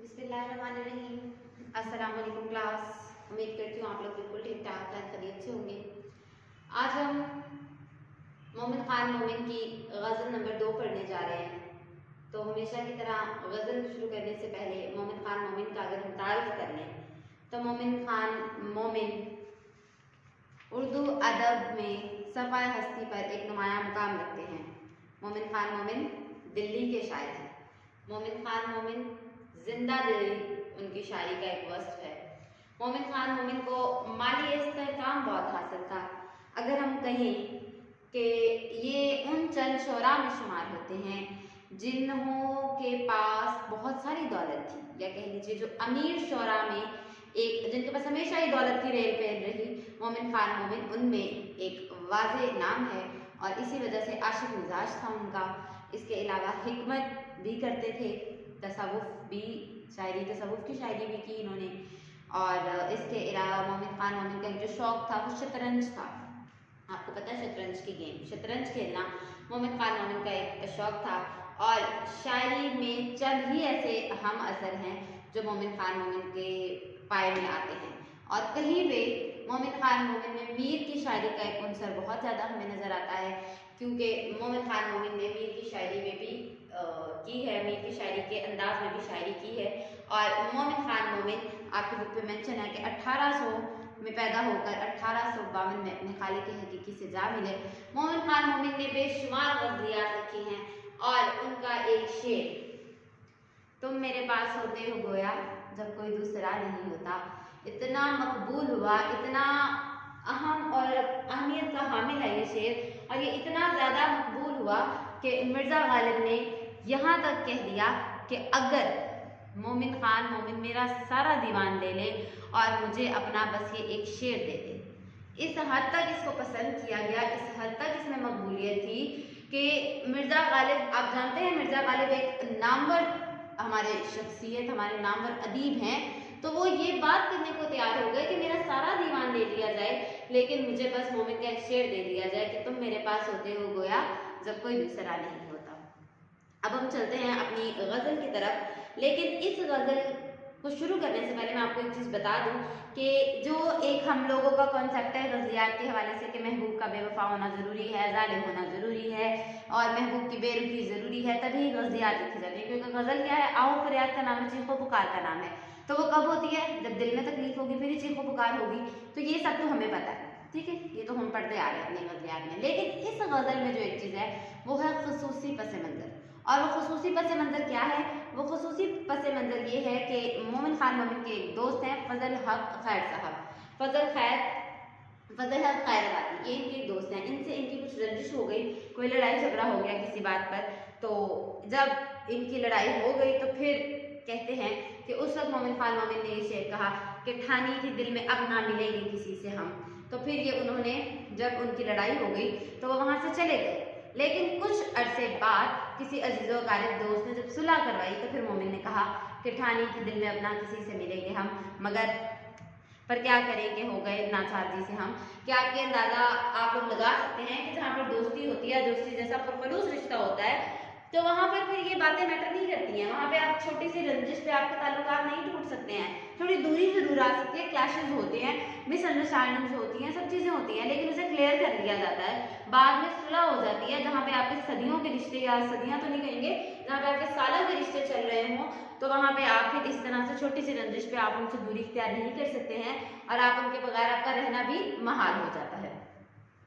बिस्मिल्लाहिर्रहमानिर्रहीम। अस्सलाम वालेकुम क्लास। उम्मीद करती हूँ आप लोग बिल्कुल ठीक ठाक खैरियत से होंगे। आज हम मोमिन खान मोमिन की गज़ल नंबर 2 पढ़ने जा रहे हैं। तो हमेशा की तरह गज़ल शुरू करने से पहले मोमिन खान मोमिन का अगर हम तारुफ कर लें तो मोमिन खान मोमिन उर्दू अदब में सफ़ाए हस्ती पर एक नुमाया मुकाम रखते हैं। मोमिन खान मोमिन दिल्ली के शायर हैं। मोमिन खान मोमिन जिंदा दिल उनकी शायरी का एक वस्फ है। मोमिन खान मोमिन को माली इस्तेहकाम बहुत हासिल था। अगर हम कहें कि ये उन चंद शोरा में शुमार होते हैं जिन्हों के पास बहुत सारी दौलत थी, या कह लीजिए जो अमीर शोरा में एक जिनके पास हमेशा ही दौलत की रेल पे रही, मोमिन खान मोमिन उनमें एक वाज़े नाम है और इसी वजह से आशिक मिजाज था उनका। इसके अलावा हिकमत भी करते थे, तसव्वुफ भी शायरी तसव्वुफ की शायरी भी की इन्होंने। और इसके अलावा मोमिन खान मोमिन का जो शौक़ था वो शतरंज था। आपको पता है शतरंज की गेम, शतरंज खेलना मोमिन खान मोमिन का एक शौक़ था। और शायरी में चंद ही ऐसे हम असर हैं जो मोमिन खान मोमिन के पाए में आते हैं। और कहीं पे मोमिन खान मोमिन में मीर की शायरी का एक अंसर बहुत ज़्यादा हमें नज़र आता है, क्योंकि मोमिन खान मोमिन ने मीर की शायरी में भी की है, मीर की शायरी के अंदाज में भी शायरी की है। और मोमिन खान मोमिन आपकी बुक पे मेंशन है कि 1800 में पैदा होकर 1852 में अपने खाली के हकीकी से जा मिले। मोमिन खान मोमिन ने बेशुमार गज़लियात लिखी हैं और उनका एक शेर, तुम मेरे पास होते हो गोया जब कोई दूसरा नहीं होता, इतना मकबूल हुआ, इतना अहम और अहमियत का हामिल है ये शेर। और ये इतना ज़्यादा मकबूल हुआ कि मिर्ज़ा गालिब ने यहाँ तक कह दिया कि अगर मोमिन खान मोमिन मेरा सारा दीवान ले ले और मुझे अपना बस ये एक शेर दे दे, इस हद तक इसको पसंद किया गया, इस हद तक इसमें मकबूलियत थी कि मिर्ज़ा गालिब, आप जानते हैं मिर्ज़ा गालिब एक नामवर हमारे शख्सियत, हमारे नामवर अदीब हैं, तो वो ये बात करने को तैयार हो गए कि मेरा सारा दीवान ले लिया जाए लेकिन मुझे बस मोमिन का एक शेर दे दिया जाए कि तुम मेरे पास होते हो गोया जब कोई दूसरा नहीं होता। अब हम चलते हैं अपनी गज़ल की तरफ, लेकिन इस गज़ल को शुरू करने से पहले मैं आपको एक चीज़ बता दूं कि जो एक हम लोगों का कॉन्सेप्ट है गज़लियात के हवाले से कि महबूब का बेवफा होना ज़रूरी है, जालिम होना ज़रूरी है और महबूब की बेरुखी ज़रूरी है, तभी गज़लियात लिखी जाती है। क्योंकि गज़ल क्या है, आओ फरियाद का नाम है, चीखो पुकार का नाम है। तो वो कब होती है, जब दिल में तकलीफ होगी फिर ही चीखो पुकार होगी। तो ये सब तो हमें पता है, ठीक है, ये तो हम पढ़ते आ रहे हैं अपनी गज़लियात में। लेकिन इस गज़ल में जो एक चीज़ है वो है खुसूसी पस मंज़र। और वो खुसूसी पस मंज़र क्या है, वो खुसूसी पस मंज़र ये है कि मोमिन खान मोमिन के एक दोस्त हैं फजल हक खैर साहब, फजल हक खैराबादी, ये इनके दोस्त हैं। इनसे इनकी कुछ रंजिश हो गई, कोई लड़ाई झगड़ा हो गया किसी बात पर। तो जब इनकी लड़ाई हो गई तो फिर कहते हैं कि उस वक्त मोमिन खान मोमिन ने ये शेर कहा कि ठानी थी दिल में अब ना मिलेंगे किसी से हम। तो फिर ये उन्होंने, जब उनकी लड़ाई हो गई तो वो वहाँ से चले गए। लेकिन कुछ अरसे बाद किसी अजीज़ो गालिब दोस्त ने जब सुलह करवाई तो फिर मोमिन ने कहा कि ठानी थी दिल में अब ना किसी से मिलेंगे हम, मगर पर क्या करें कि हो गए नाचार जी से हम। क्या आपके अंदाज़ा आप लोग लगा सकते हैं कि जहाँ पर दोस्ती होती है, दोस्ती जैसा पुरखलूस रिश्ता होता है, तो वहाँ पर फिर ये बातें मैटर नहीं करती हैं। वहाँ पे आप छोटी सी रंजिश पे आपके ताल्लुकात नहीं टूट सकते हैं, थोड़ी दूरी जरूर आ सकती है, क्लैशेस होते हैं, मिसअंडरस्टैंडिंग्स होती हैं, सब चीज़ें होती हैं, लेकिन उसे क्लियर कर दिया जाता है। बाद में सुलह हो जाती है, जहाँ पे आपके सदियों के रिश्ते, या सदियाँ तो नहीं कहेंगे, जहाँ पे आपके सालों के रिश्ते चल रहे हों, तो वहाँ पे आप फिर इस तरह से छोटी सी रंजिश पे आप उनसे दूरी इख्तियार नहीं कर सकते हैं और आप उनके बगैर आपका रहना भी महाल हो जाता है।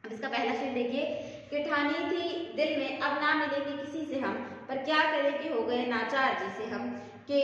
अब इसका पहला शेर देखिए कि ठानी थी दिल में अब ना मिलेंगे किसी से हम, पर क्या करें कि हो गए नाचार जी से हम, कि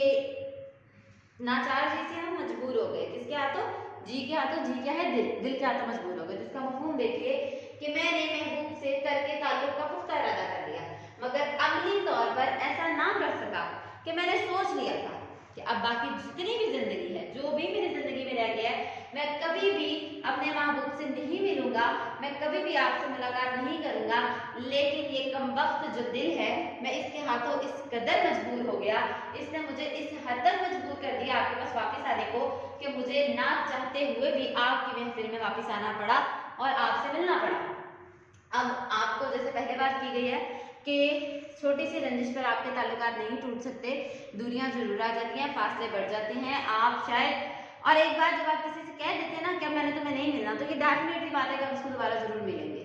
नाचार जी से हम मजबूर हो गए। किसके हाथों, जी के हाथों। जी क्या है, दिल के हाथों मजबूर हो गए। तो इसका मफहूम देखिए कि मैंने महबूब से करके ताल्लुक का पुख्ता इरादा कर लिया, मगर अमली तौर पर ऐसा ना कर सका कि मैंने सोच लिया था कि अब बाकी जितनी भी जिंदगी है, जो भी मेरी जिंदगी में रह गया है, मैं कभी भी अपने महबूब से नहीं मिलूंगा, मैं कभी भी आपसे मुलाकात नहीं करूंगा। लेकिन ये कमबख्त जो दिल है, मैं इसके हाथों इस कदर मजबूर हो गया, इसने मुझे इस हद तक मजबूर कर दिया आपके पास वापस आने को कि मुझे ना चाहते हुए भी आपकी महफिल में वापस आना पड़ा और आपसे मिलना पड़ा। अब आपको जैसे पहले बात की गई है कि छोटी सी रंजिश पर आपके ताल्लुकात नहीं टूट सकते, दूरियां जरूर आ जाती हैं, फासले बढ़ जाते हैं। आप शायद, और एक बार जब आप किसी से कह देते हैं ना कि मैंने तुम्हें नहीं मिलना, तो ये डेफिनेटली बात है कि आप उसको दोबारा जरूर मिलेंगे।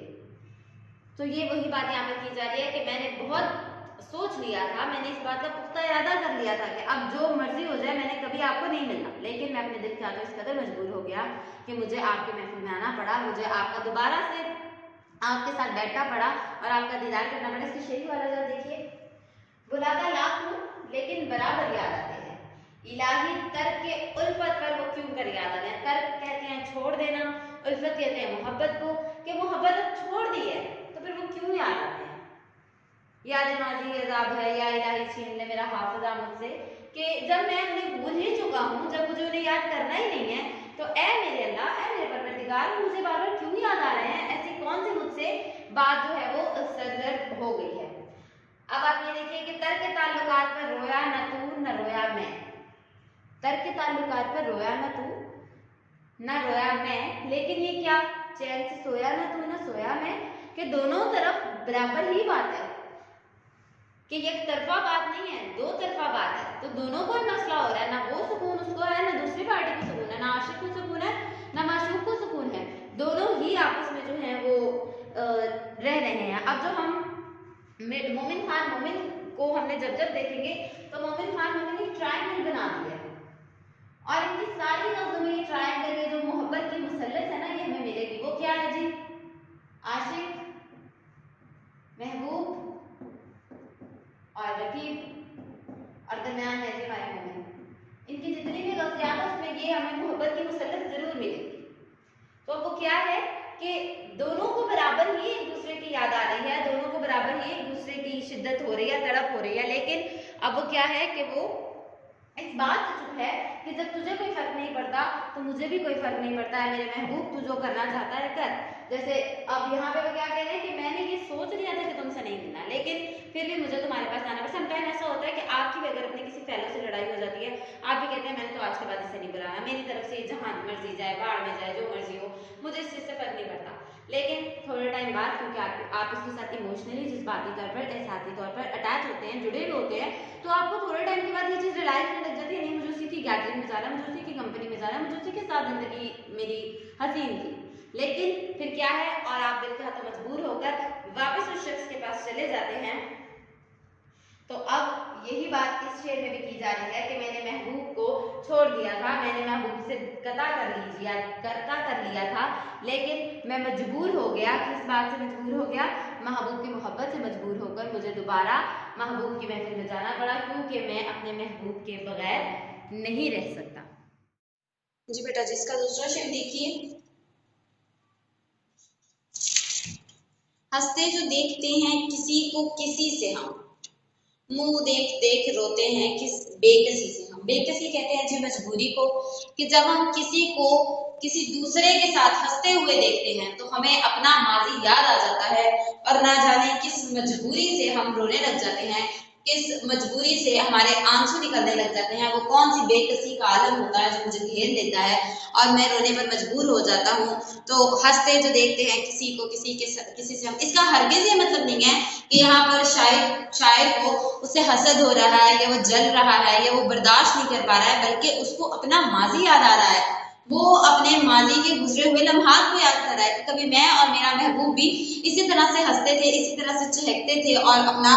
तो ये वही बात यहाँ पर की जा रही है कि मैंने बहुत सोच लिया था, मैंने इस बात का पुख्ता इरादा कर लिया था कि अब जो मर्जी हो जाए मैंने कभी आपको नहीं मिलना, लेकिन मैं अपने दिल के आगे इस कदर मजबूर हो गया कि मुझे आपके महफिल में आना पड़ा, मुझे आपका दोबारा से आपके साथ बैठना पड़ा और आपका दीदार करना पड़ा। इसकी शेरी वाला जरा देखिए, बुलाता लाख हूँ लेकिन बराबर याद आते हैं, इलाही तर्क के उल्फत पर वो क्यों कर याद आते हैं। तर्क कहते हैं छोड़ देना, उल्फत कहते हैं मोहब्बत को, कि मोहब्बत अब छोड़ दी है तो फिर वो क्यों याद आते हैं। याद माजी अजाब है या इलाही छीन ले मेरा हाफिजा मुझसे, कि जब मैं उन्हें भूल ही चुका हूँ, जब मुझे उन्हें याद करना ही नहीं है, तो ए मेरे अल्लाह, ए मेरे परवरदिगार, मुझे बार बार क्यों याद आ रहे हैं। ऐसी कौन सी मुझसे बात जो है वो सरजद हो गई है। अब आप ये देखिए कि तर्क ताल्लुकात पर रोया न तू न रोया मैं, तर्क ताल्लुकात पर रोया न तू न रोया मैं, लेकिन ये क्या, चैन से सोया न तू न सोया मैं, कि दोनों तरफ बराबर ही बात है, कि एक तरफा बात नहीं है, दो तरफा बात है। तो दोनों को मसला हो रहा है, ना वो सुकून उसको है, ना दूसरी पार्टी को सुकून है, ना आशिक को सुकून है, ना माशूक को सुकून है, दोनों ही आपस में जो है वो रह रहे हैं। अब जो हम मोमिन खान मोमिन को हमने जब जब देखेंगे तो मोमिन खान मोमिन एक ट्रायंगल बना दिया है, और इनकी सारी नज़्म में ये ट्रायंगल, ये जो मोहब्बत की मुसल्लत है ना, ये हमें मिलेगी। वो क्या है जी, आशिक, महबूब और रकीब, और दरमियान है जी हमारे मोमिन। इनकी जितनी भी गज़लियात है उसमें ये हमें मोहब्बत की मुसल्लत जरूर मिलेगी। तो वो क्या है कि दोनों को बराबर ही एक दूसरे की याद आ रही है, दोनों को बराबर ही एक दूसरे की शिद्दत हो रही है, तड़प हो रही है, लेकिन अब वो क्या है कि वो इस बात से चुप है कि जब तुझे कोई फर्क नहीं पड़ता तो मुझे भी कोई फर्क नहीं पड़ता है मेरे महबूब, तू जो करना चाहता है कर। जैसे अब यहाँ पे वो क्या कह रहे हैं कि मैंने ये सोच लिया था कि तुमसे नहीं मिलना, लेकिन फिर भी मुझे तुम्हारे पास आना। पर समटाइम ऐसा होता है कि आपकी भी अगर अपने किसी फेलो से लड़ाई हो जाती है, आप भी कहते हैं मैंने तो आज के बाद इसे नहीं बुलाना, मेरी तरफ से जहाँ मर्जी जाए, बाढ़ में जाए, जो मर्जी हो, मुझे इस चीज़ से फर्क नहीं पड़ता। लेकिन थोड़े टाइम बाद क्योंकि आप इसके साथ इमोशनली जज्बाती तौर पर, एहसासी तौर पर अटैच होते हैं, जुड़े हुए होते हैं, तो आपको थोड़े टाइम के बाद ये चीज़ रियलाइज होने लग जाती है, नहीं मुझे उसी की गैदरिंग में जाना, मुझे उसी की कंपनी में जाना, मुझे उसी के साथ जिंदगी मेरी हसीन थी। लेकिन फिर क्या है, और आप दिल के हाथों मजबूर होकर वापस उस शख्स के पास चले जाते हैं। तो अब यही बात इस शेर में भी की जा रही है कि मैंने महबूब को छोड़ दिया था, मैंने महबूब से कता कर लिया था, लेकिन मैं मजबूर हो गया। किस बात से मजबूर हो गया, महबूब की मोहब्बत से मजबूर होकर मुझे दोबारा महबूब की महफिल में जाना पड़ा, क्योंकि मैं अपने महबूब के बगैर नहीं रह सकता। जी बेटा, जिसका दूसरा शेर देखिए, हंसते जो देखते हैं किसी को किसी से हम, मुंह देख देख रोते हैं किस बेकसी से हम। बेकसी कहते हैं जी मजबूरी को, कि जब हम किसी को किसी दूसरे के साथ हंसते हुए देखते हैं तो हमें अपना माजी याद आ जाता है, और ना जाने किस मजबूरी से हम रोने लग जाते हैं, किस मजबूरी से हमारे आंसू निकलने लग जाते हैं। वो कौन सी बेकसी का आलम होता है जो मुझे घेर लेता है और मैं रोने पर मजबूर हो जाता हूँ। तो हंसते जो देखते हैं किसी को किसी से हम, इसका हरगिज ये मतलब नहीं है कि यहाँ पर शायर को उससे हसद हो रहा है, या वो जल रहा है, या वो बर्दाश्त नहीं कर पा रहा है, बल्कि उसको अपना माजी याद आ रहा है। वो अपने माजी के गुजरे हुए लम्हात को याद कर रहा है कि कभी मैं और मेरा महबूब भी इसी तरह से हंसते थे, इसी तरह से चहकते थे और अपना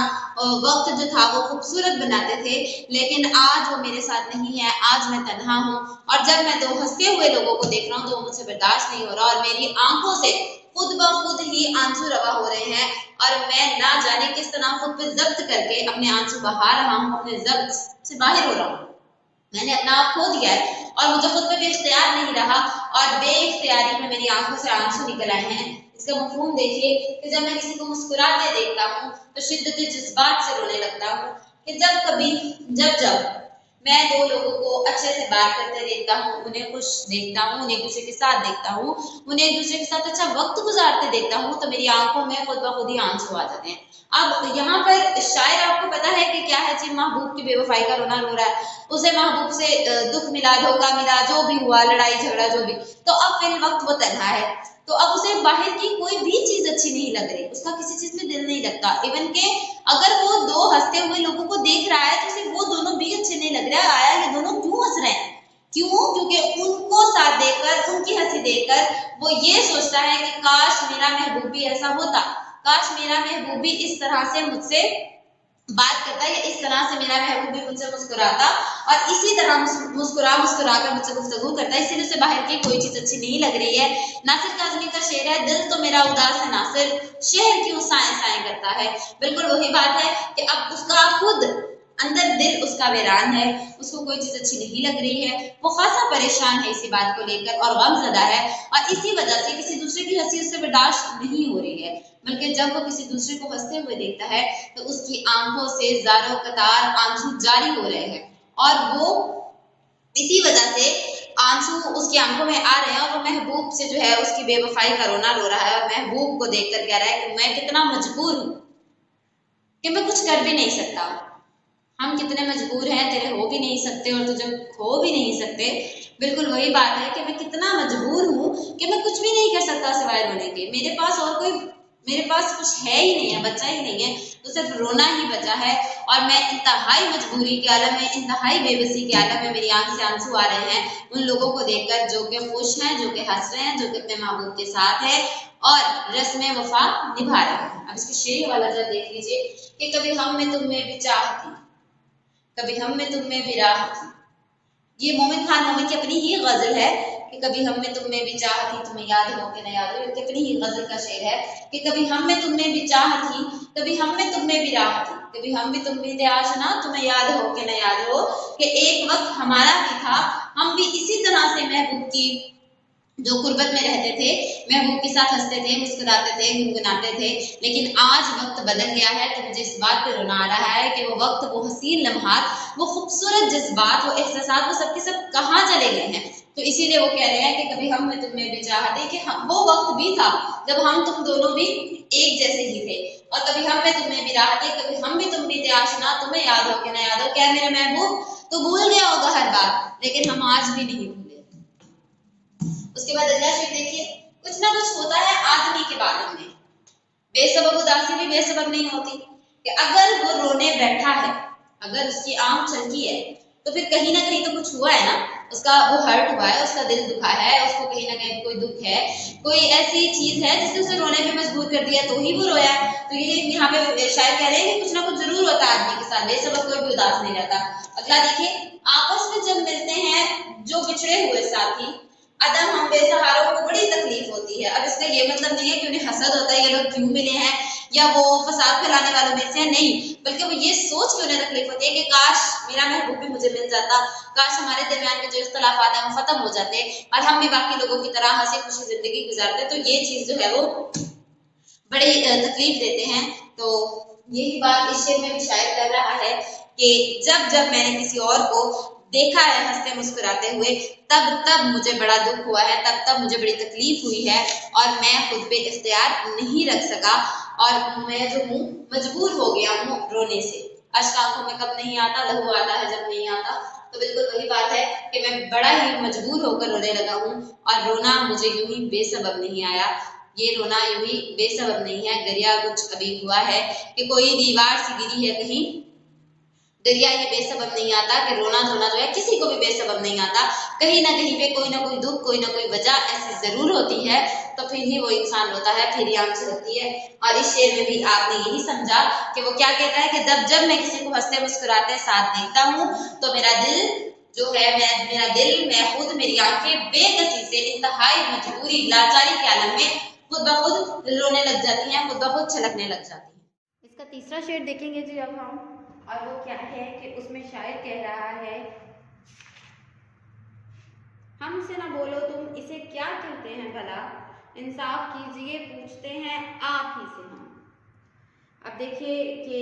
वक्त जो था वो खूबसूरत बनाते थे। लेकिन आज वो मेरे साथ नहीं है, आज मैं तन्हा हूँ, और जब मैं दो हंसते हुए लोगों को देख रहा हूँ तो वो मुझसे बर्दाश्त नहीं हो रहा, और मेरी आंखों से खुद ब खुद ही आंसू रवा हो रहे हैं, और मैं ना जाने किस तरह खुद पे जब्त करके अपने आंसू बहा रहा हूँ, अपने जब्त से बाहर हो रहा हूँ। मैंने अपना आप खो दिया है और मुझे खुद पे भी इख्तियार नहीं रहा, और बेइख्तियारी में मेरी आंखों से आंसू निकल आए हैं। इसका मफहूम देखिए कि जब मैं किसी को मुस्कुराते देखता हूँ तो शिद्दत जज्बात से रोने लगता हूँ, कि जब मैं दो लोगों को अच्छे से बात करते देखता हूँ, उन्हें खुश देखता हूँ, उन्हें एक दूसरे के साथ देखता हूँ, उन्हें एक दूसरे के साथ अच्छा वक्त गुजारते देखता हूँ, तो मेरी आंखों में खुद ब खुद ही आंसू आ जाते हैं। अब यहाँ पर शायर आपको पता है कि क्या है जी, महबूब की बेवफाई का रोना रो रहा है, उसे महबूब से दुख मिला, धोखा मिला, जो भी हुआ, लड़ाई झगड़ा जो भी, तो अब फिर वक्त वो तन्हा है, तो अब उसे बाहर की कोई भी चीज अच्छी नहीं लग रही, उसका किसी चीज में दिल नहीं लगता। इवन के अगर वो दो हंसते हुए लोगों को देख रहा है तो उसे वो दोनों भी अच्छे नहीं लग रहा है। आया ये दोनों क्यों हंस रहे हैं? क्यों? क्योंकि उनको साथ देकर, उनकी हंसी देखकर वो ये सोचता है कि काश मेरा महबूब भी ऐसा होता, काश मेरा महबूब भी इस तरह से मुझसे बात करता है, या इस तरह से मेरा महबूब भी मुझसे मुस्कुराता और इसी तरह मुस्कुरा मुस्कुरा कर मुझसे गुफ्तगू करता है। इसीलिए उसे बाहर की कोई चीज अच्छी नहीं लग रही है। नासिर काज़मी का शेर है, दिल तो मेरा उदास है नासिर, शहर क्यों साए साए करता है। बिल्कुल वही बात है कि अब उसका खुद अंदर दिल उसका वीरान है, उसको कोई चीज अच्छी नहीं लग रही है, वो खासा परेशान है इसी बात को लेकर और गमज़दा है, और इसी वजह से किसी दूसरे की हंसी उससे बर्दाश्त नहीं हो रही है। बल्कि जब वो किसी दूसरे को हंसते हुए देखता है तो उसकी आंखों से ज़ारो कतार आंसू जारी हो रहे हैं, और वो इसी वजह से आंसू उसकी आंखों में आ रहे हैं, और वो महबूब से जो है उसकी बेवफाई का रोना रो रहा है, और महबूब को देखकर कह रहा है कि मैं कितना मजबूर हूँ कि मैं कुछ कर भी नहीं सकता। हम कितने मजबूर हैं, तेरे हो भी नहीं सकते और तुझे खो भी नहीं सकते। बिल्कुल वही बात है कि मैं कितना मजबूर हूँ कि मैं कुछ भी नहीं कर सकता सिवाय रोने के। मेरे पास कुछ है ही नहीं है, बचा ही नहीं है, तो सिर्फ रोना ही बचा है। और मैं इंतहाई मजबूरी के आलम में, इंतहाई बेबसी के आलम में मेरी आंख से आंसू आ रहे हैं उन लोगों को देखकर जो कि खुश हैं, जो कि हंस रहे हैं, जो कि अपने महबूब के साथ है और रस्म वफा निभा रहे हैं। अब इसके शेर वाला जब देख लीजिए कि कभी हम में तुम में भी चाह थी, कभी हम में तुम में भी राह थी। ये मोमिन खान मोमिन की अपनी ही गजल है कि कभी हम में तुम में भी चाह थी, तुम्हें याद हो कि न याद हो। ये अपनी ही गजल का शेर है कि कभी हम में तुम में भी चाह थी, कभी हम में तुम में भी राह थी, कभी हम भी तुम भी थे आशना, तुम्हें याद हो कि न याद हो कि एक वक्त हमारा भी था, हम भी इसी तरह से महबूब की जो कुर्बत में रहते थे, महबूब के साथ हंसते थे, मुस्कुराते थे, गुनगुनाते थे। लेकिन आज वक्त बदल गया है तो मुझे इस बात पे रोना आ रहा है कि वो वक्त, वो हसीन लम्हात, वो खूबसूरत जज्बात, वो एहसासात, वो सब के सब कहाँ चले गए हैं। तो इसीलिए वो कह रहे हैं कि कभी हम में तुम में भी चाहते कि हम, वो वक्त भी था जब हम तुम दोनों भी एक जैसे ही थे, और कभी हम में तुम में भी राहते, कभी हम भी तुम भी थे आशना, तुम्हें याद हो कि न याद हो। क्या मेरे महबूब तो भूल गया होगा हर बात, लेकिन हम आज भी नहीं भूले। उसके बाद अगला शेर देखिए, कुछ ना कुछ होता है आदमी के बारे में, बेसबब उदासी भी बेसबब नहीं होती। कि अगर वो रोने बैठा है, अगर उसकी आंख छलकी है, तो फिर कहीं ना कहीं तो कुछ हुआ है ना, उसका वो हर्ट हुआ है, उसका दिल दुखा है, उसको कहीं ना कहीं कोई दुख है, कोई ऐसी चीज है जिसने उसे रोने पे मजबूर कर दिया, तो ही वो रोया। तो ये यहाँ पे शायद कह रहे हैं कि कुछ ना कुछ जरूर होता है आदमी के साथ, बेसबब कोई भी उदास नहीं रहता। अगला देखिए, आपस में जब मिलते हैं जो बिछड़े हुए साथी, अदम हम बेसहारों को बड़ी तकलीफ होती है। अब इसका ये मतलब नहीं है कि उन्हें हसद होता है ये लोग क्यों मिले हैं या वो फसाद फैलाने वालों में से है, नहीं, बल्कि वो ये सोच के उन्हें तकलीफ होती है कि काश मेरा महबूब भी मुझे मिल जाता, काश हमारे दरमियान के जो इख्तलाफात हैं वो खत्म हो जाते और हम भी बाकी लोगों की तरह हंसी खुशी जिंदगी गुजारते। तो ये चीज जो है वो बड़ी तकलीफ देते हैं। तो यही बात इस शेर में भी शायद कर रहा है कि जब जब मैंने किसी और को देखा है हंसते मुस्कुराते हुए, तब तब मुझे बड़ा दुख हुआ है, तब तब मुझे बड़ी तकलीफ हुई है और मैं खुद पे इख्तियार नहीं रख सका और मैं जो हूँ मजबूर हो गया हूँ रोने से। अश्क आंखों में कब नहीं आता, लहू आता है जब नहीं आता। तो बिल्कुल वही बात है कि मैं बड़ा ही मजबूर होकर रोने लगा हूँ और रोना मुझे यूं ही बेसबब नहीं आया, ये रोना यूं ही बेसबब नहीं है। दरिया कुछ अभी हुआ है कि कोई दीवार से गिरी है कहीं, दरिया ये बेसबब नहीं आता कि रोना धोना जो है किसी को भी बेसबब नहीं आता, कहीं ना कहीं पे कोई ना कोई दुख, कोई ना कोई वजह ऐसी जरूर होती है, तो फिर ही वो इंसान रोता है, फिर ही आंख छलकती है। और इस शेर में भी आपने यही समझा कि वो क्या कहता है कि जब जब मैं किसी को हंसते मुस्कुराते साथ देखता हूँ तो मेरा दिल जो है, मैं खुद, मेरी आंखें बेकसी से इंतहाई मजबूरी लाचारी के आलम में खुद ब खुद रोने लग जाती हैं, खुद ब खुद छलकने लग जाती हैं। इसका तीसरा शेर देखेंगे जी अब हम, और वो क्या है कि उसमें शायर कह रहा है, हमसे ना बोलो तुम इसे क्या कहते हैं भला, इंसाफ कीजिए पूछते हैं आप ही से हम। अब देखिए कि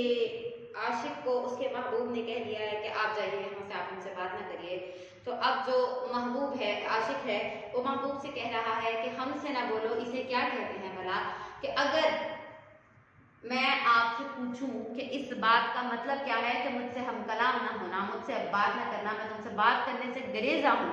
आशिक को उसके महबूब ने कह दिया है कि आप जाइए यहाँ से, आप हमसे बात ना करिए। तो अब जो महबूब है, आशिक है, वो महबूब से कह रहा है कि हमसे ना बोलो इसे क्या कहते हैं भला, कि अगर मैं आपसे पूछूं कि इस बात का मतलब क्या है कि मुझसे हम कलाम ना होना, मुझसे अब बात ना करना, मैं तुमसे बात करने से गुरेजा हूँ,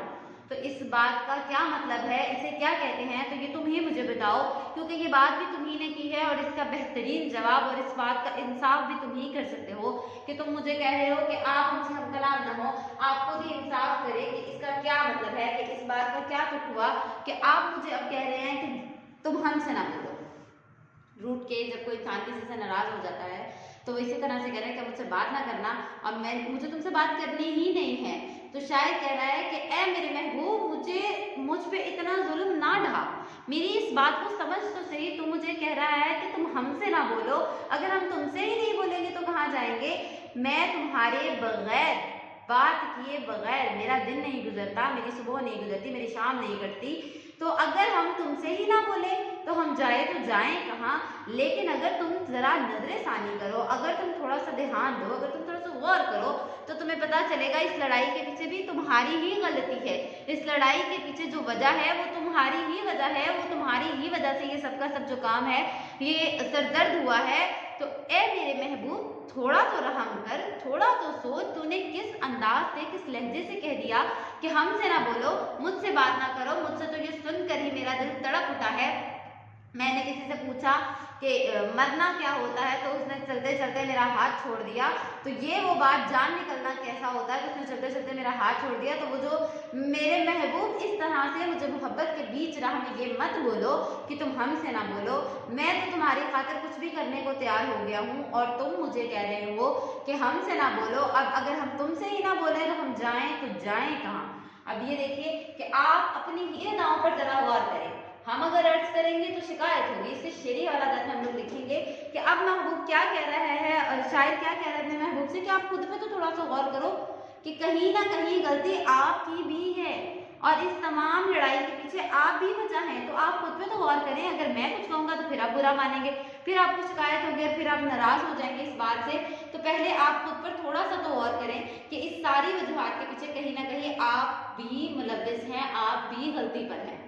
तो इस बात का क्या मतलब है, इसे क्या कहते हैं, तो ये तुम ही मुझे बताओ, क्योंकि ये बात भी तुम ही ने की है और इसका बेहतरीन जवाब और इस बात का इंसाफ भी तुम ही कर सकते हो कि तुम मुझे कह रहे हो कि आप हमसे हम कलाम न हो। आप खुद ही इंसाफ करें कि इसका क्या मतलब है, कि इस बात का क्या तुक हुआ कि आप मुझे अब कह रहे हैं कि तुम हमसे ना बोलो। रूठ के जब कोई इंसान किसी से नाराज हो जाता है तो वो इसी तरह से कह रहा है कि मुझसे बात ना करना और मुझे तुमसे बात करनी ही नहीं है। तो शायद कह रहा है कि ए मेरे महबूब, मुझ पे इतना जुल्म ना ढा, मेरी इस बात को समझ तो सही। तू मुझे कह रहा है कि तुम हमसे ना बोलो, अगर हम तुमसे ही नहीं बोलेंगे तो कहाँ जाएंगे। मैं तुम्हारे बगैर, बात किए बगैर मेरा दिन नहीं गुजरता, मेरी सुबह नहीं गुजरती, मेरी शाम नहीं कटती। तो अगर हम तुमसे ही ना बोले तो हम जाए तो जाएं कहाँ। लेकिन अगर तुम जरा नजरे सानी करो, अगर तुम थोड़ा सा ध्यान दो, अगर तुम थोड़ा सा गौर करो तो तुम्हें पता चलेगा इस लड़ाई के पीछे भी तुम्हारी ही गलती है। इस लड़ाई के पीछे जो वजह है वो तुम्हारी ही वजह है, वो तुम्हारी ही वजह से ये सबका सब जो काम है ये सरदर्द हुआ है। तो ए मेरे महबूब, थोड़ा तो रहम कर, थोड़ा तो सोच, तूने किस अंदाज से, किस लहजे से कह दिया कि हमसे ना बोलो, मुझसे बात ना करो। मुझसे तो ये सुनकर ही मेरा दिल तड़प उठा है। मैंने किसी से पूछा कि मरना क्या होता है तो उसने चलते चलते मेरा हाथ छोड़ दिया। तो ये वो बात, जान निकलना कैसा होता है, तो उसने चलते चलते मेरा हाथ छोड़ दिया। तो वो जो मेरे महबूब इस तरह से मुझे मोहब्बत के बीच राह में ये मत बोलो कि तुम हमसे ना बोलो। मैं तो तुम्हारी खातिर कुछ भी करने को तैयार हो गया हूँ और तुम मुझे कह रहे हो कि हमसे ना बोलो। अब अगर हम तुमसे ही ना बोले तो हम जाएं तो जाएं कहाँ। अब ये देखिए कि आप अपनी ही अदाओं पर जरा गौर करें। हम अगर अर्ज करेंगे तो शिकायत होगी। इससे शेरी वाला दर्ज हम लोग लिखेंगे कि अब महबूब क्या कह रहा है और शायद क्या कह रहे हैं अपने महबूब से कि आप खुद पे तो थोड़ा सा गौर करो कि कहीं ना कहीं गलती आपकी भी है और इस तमाम लड़ाई के पीछे आप भी वजह हैं। तो आप खुद पे तो गौर करें। अगर मैं कुछ कहूँगा तो फिर आप बुरा मानेंगे, फिर आपको शिकायत होगी, फिर आप नाराज हो जाएंगे इस बात से। तो पहले आप खुद पर थोड़ा सा तो गौर करें कि इस सारी वजूहात के पीछे कहीं ना कहीं आप भी मुलव्विस हैं, आप भी गलती पर हैं।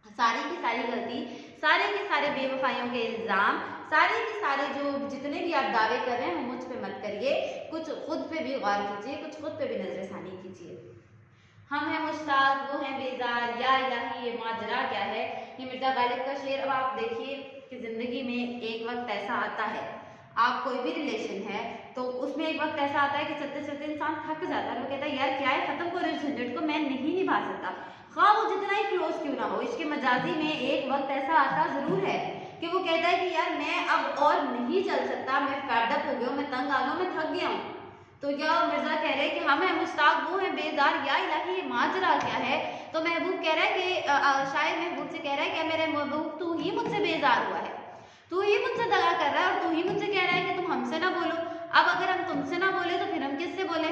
सारी की सारी गलती, सारे के सारे बेवफाइयों के इल्जाम, सारे के सारे जो जितने भी आप दावे कर रहे हैं वो मुझ पे मत करिए। कुछ खुद पे भी गौर कीजिए, कुछ खुद पे भी नजरसानी कीजिए। हम हैं मुश्ताक, वो हैं बेजार, या इलाही ये माजरा क्या है। ये मिर्जा गालिब का शेर। अब आप देखिए कि जिंदगी में एक वक्त ऐसा आता है, आप कोई भी रिलेशन है तो उसमें एक वक्त ऐसा आता है कि चलते चलते इंसान थक जाता है। वो कहता है यार क्या है, खत्म करो इस झंझट को, मैं नहीं निभा सकता, हाँ वो जितना ही क्लोज क्यों ना हो। इसके मजाजी में एक वक्त ऐसा आता जरूर है कि वो कहता है कि यार मैं अब और नहीं चल सकता, मैं फेड अप हो गया हूँ, मैं तंग आ गया हूँ, मैं थक गया हूँ। तो या मिर्जा कह रहे हैं कि हम है मुश्ताक, वो है बेजार, या इलाही ये माजरा क्या है। तो महबूब कह रहा है कि शायद महबूब से कह रहा है कि मेरे महबूब तू ही मुझसे बेजार हुआ है, तू ही मुझसे दगा कर रहा है और तू ही मुझसे कह रहा है कि तुम हमसे ना बोलो। अब अगर हम तुमसे ना बोले तो फिर हम किससे बोले।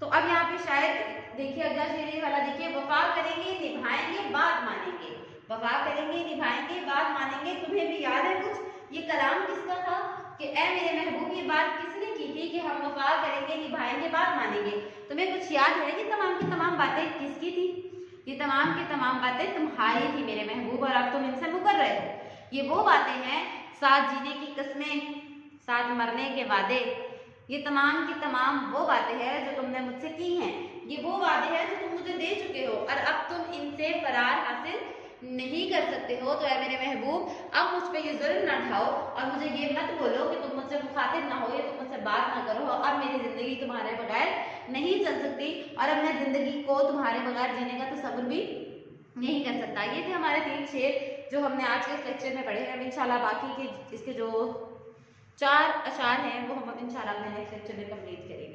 तो अब यहाँ पे शायद देखिए अगला शेर वाला देखिए, वफा करेंगे निभाएंगे बात मानेंगे, वफा करेंगे निभाएंगे बात मानेंगे। तुम्हें भी याद है कुछ, ये कलाम किसका था कि ए मेरे महबूब, ये बात किसने की थी कि हम वफा करेंगे निभाएंगे बात मानेंगे। तुम्हें कुछ याद है कि तमाम की तमाम बातें किसकी थी। ये तमाम की तमाम बातें तुम्हारी थी मेरे महबूब और अब तुम इनसे मुकर रहे हो। ये वो बातें हैं, साथ जीने की कस्में, साथ मरने के वादे, ये तमाम की तमाम वो बातें हैं जो तुमने मुझसे की हैं। ये वो वादे हैं जो तुम मुझे दे चुके हो और अब तुम इनसे फरार हासिल नहीं कर सकते हो। तो है मेरे महबूब, अब मुझ पे ये जुल्म ना ढाओ और मुझे ये मत बोलो कि तुम मुझसे मुखातिब ना हो या तुम मुझसे बात ना करो। अब मेरी जिंदगी तुम्हारे बगैर नहीं चल सकती और अब मैं जिंदगी को तुम्हारे बगैर जीने का तसव्वुर भी नहीं कर सकता। ये थे हमारे 3 शेर जो हमने आज के लेक्चर में पढ़े हैं। इंशाल्लाह बाकी के इसके जो 4 अशार हैं वो हम इंशाल्लाह अपने नेक्स्ट लेक्चर में कंप्लीट करेंगे।